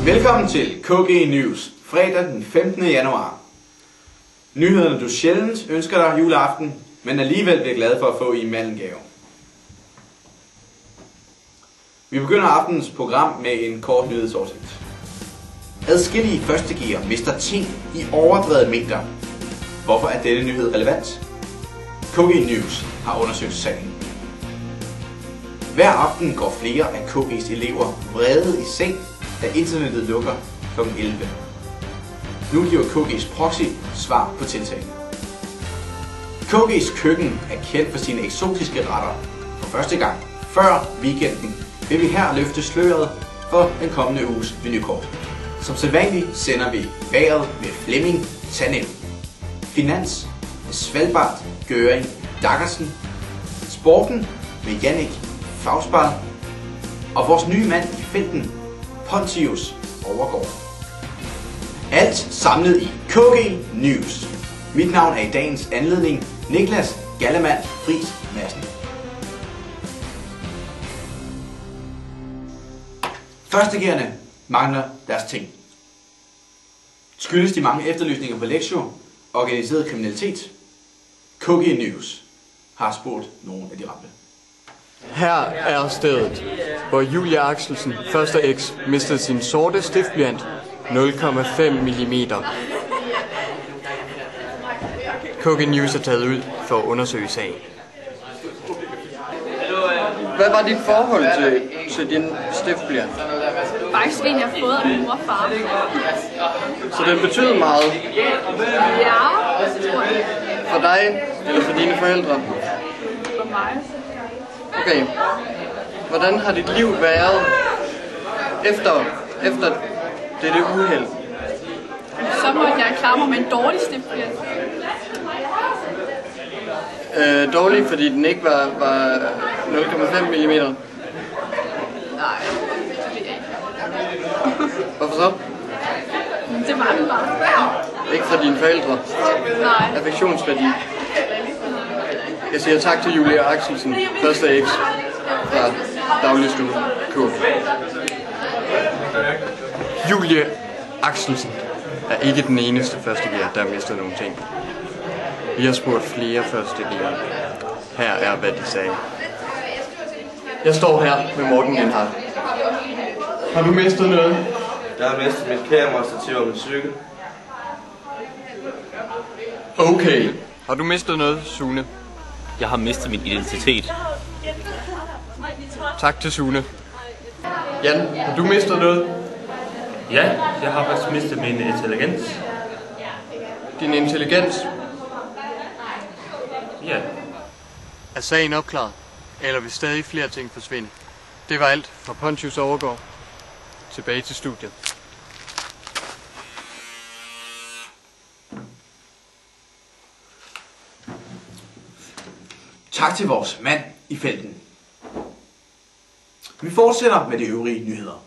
Velkommen til KG News, fredag den 15. januar. Nyhederne du sjældent ønsker dig juleaften, men alligevel bliver glad for at få i mandengave. Vi begynder aftenens program med en kort nyhedsoversigt. Adskillige førstegear mister ting i overdrevet mængder. Hvorfor er denne nyhed relevant? KG News har undersøgt sagen. Hver aften går flere af KG's elever vrede i seng, da internettet lukker kl. 11. Nu giver KG's proxy svar på tiltalen. KG's køkken er kendt for sine eksotiske retter. For første gang før weekenden vil vi her løfte sløret for den kommende uges menukort. Som sædvanligt sender vi vejret med Flemming Tanel, finans med Svalbard Gøring Daggersen, sporten med Jannik Fagsbal og vores nye mand i felten, Pontius Overgaard. Alt samlet i KG News. Mit navn er i dagens anledning Niklas Gallemann Friis Madsen. Førstegærerne mangler deres ting. Skyldes de mange efterlysninger på Lexio, organiseret kriminalitet? KG News har spurgt nogle af de ramte. Her er stedet, hvor Julie Axelsen, 1. X, mistede sin sorte stiftblyant 0,5 mm. KG News er taget ud for at undersøge sagen. Hvad var dit forhold til din stiftblyant? Faktisk en, jeg har fået af min mor og far. Så den betød meget? Ja, det tror jeg. For dig eller for dine forældre? For mig. Okay. Hvordan har dit liv været efter dette uheld? Så måtte jeg klare mig med en dårlig stiftblyant. Dårlig, fordi den ikke var 0,5 mm? Nej, det ved jeg ikke. Hvorfor så? Det var den bare. Ikke fra dine forældre? Nej. Affektionsværdi? Jeg siger tak til Julie Axelsen, 1. X fra Dagligstue K. Julie Axelsen er ikke den eneste førstegear, der har mistet nogle ting. Vi har spurgt flere førstegear. Her er, hvad de sagde. Jeg står her med Morten Lindhardt. Har du mistet noget? Jeg har mistet mit kamera, stativ og min cykel. Okay. Har du mistet noget, Sune? Jeg har mistet min identitet. Tak til Sune. Jan, har du mistet noget? Ja, jeg har faktisk mistet min intelligens. Din intelligens? Ja. Er sagen opklaret? Eller vil stadig flere ting forsvinde? Det var alt fra Pontius Overgaard. Tilbage til studiet. Tak til vores mand i felten. Vi fortsætter med de øvrige nyheder.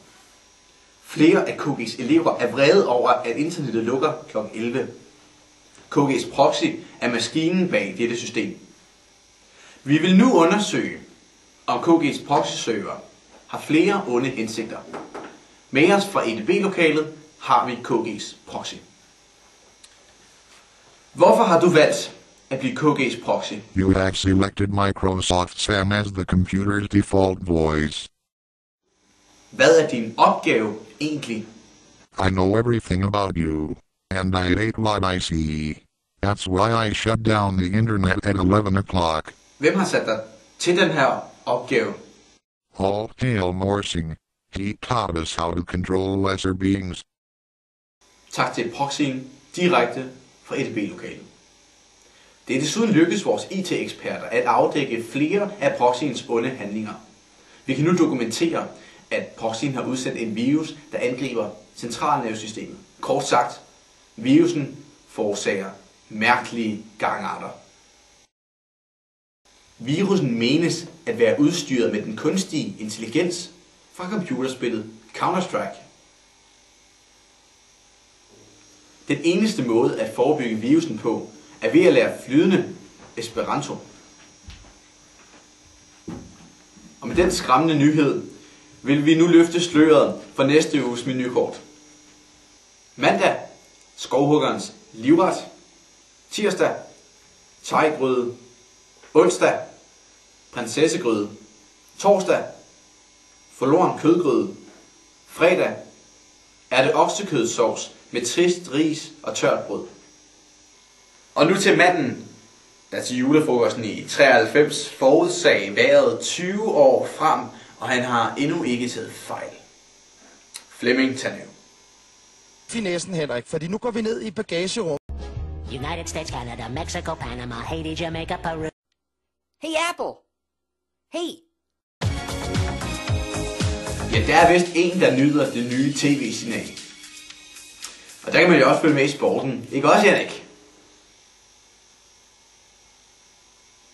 Flere af KG's elever er vrede over, at internettet lukker kl. 11. KG's proxy er maskinen bag dette system. Vi vil nu undersøge, om KG's proxy-server har flere onde hensigter. Med os fra EDB-lokalet har vi KG's proxy. Hvorfor har du valgt at blive KG's proxy? You have selected Microsoft Sam as the computer's default voice. Hvad er din opgave egentlig? I know everything about you, and I hate what I see. That's why I shut down the internet at 11 o'clock. Hvem har sat dig til den her opgave? All hail Morsing. He taught us how to control lesser beings. Tak til proxyen direkte fra EDB-lokalet. Det er desuden lykkedes vores IT-eksperter at afdække flere af proxyens onde handlinger. Vi kan nu dokumentere, at proxyen har udsendt en virus, der angriber centralnervesystemet. Kort sagt, virusen forårsager mærkelige gangarter. Virusen menes at være udstyret med den kunstige intelligens fra computerspillet Counter-Strike. Den eneste måde at forebygge virusen på er ved at lære flydende Esperanto. Og med den skræmmende nyhed vil vi nu løfte sløret for næste uges menukort. Mandag, skovhuggerens livret. Tirsdag, thai-gryde. Onsdag, prinsessegryde. Torsdag, forloren kødgryde. Fredag er det oksekødsovs med trist ris og tørt brød. Og nu til manden, der til julefrokosten i 93 forudsagde vejret 20 år frem, og han har endnu ikke taget fejl. Flemming Tanøv. Finessen, Henrik, fordi nu går vi ned i bagagerum. United States, Canada, Mexico, Panama, Haiti, Jamaica, Peru. Hey, Apple! Hey! Ja, der er vist en, der nyder det nye tv-signal. Og der kan man jo også følge med i sporten. Ikke også, Jannik?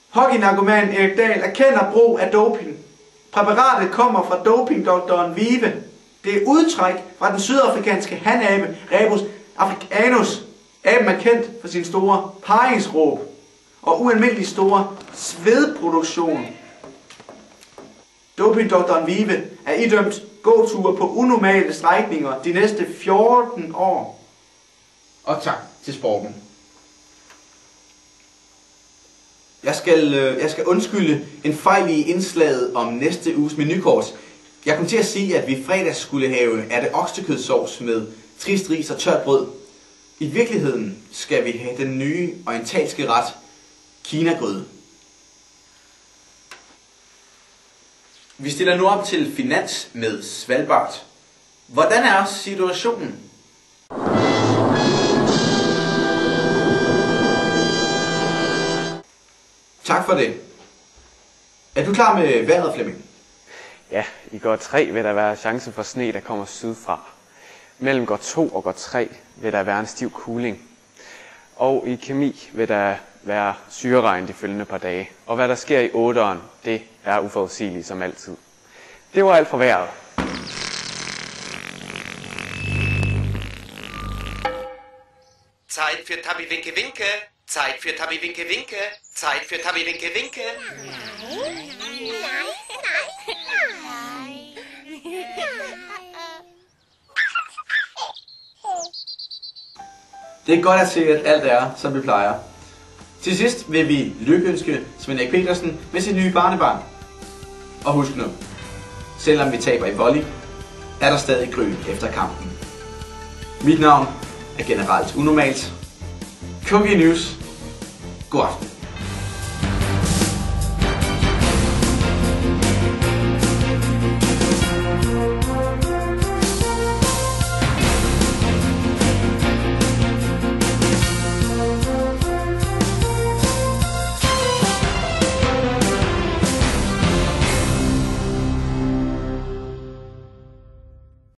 Hockeynarkoman Erik Dahl erkender brug af doping. Præparatet kommer fra dopingdoktoren Vive. Det er udtræk fra den sydafrikanske hanabe Rebus africanus. Aben er kendt for sin store paringsråb og ualmindelig store svedproduktion. Dopingdoktoren Vive er idømt gåture på unormale strækninger de næste 14 år. Og tak til sporten. Jeg skal undskylde en fejl i indslaget om næste uges menukort. Jeg kom til at sige, at vi fredag skulle have oksekødsovs med trist ris og tørt brød. I virkeligheden skal vi have den nye orientalske ret, kinagryde. Vi stiller nu op til finans med Svalbard. Hvordan er situationen? Tak for det. Er du klar med vejret, Flemming? Ja, i går 3 vil der være chance for sne, der kommer sydfra. Mellem går 2 og går 3 vil der være en stiv kuling. Og i kemi vil der være syreregn de følgende par dage. Og hvad der sker i 8'eren, det er uforudsigeligt som altid. Det var alt for vejret. Zeit für Tabi Winke Winke. Zeit für Tabi Winke Winke. Zeit für Tabi Winke Winke. Det er godt at se, at alt er, som det plejer. Til sidst vil vi lykønske Svend Erik Petersen med sit nye barnebarn. Og husk nu, selvom vi taber i volley, er der stadig grøn efter kampen. Mit navn er generelt unormalt. Cookie News. God aften.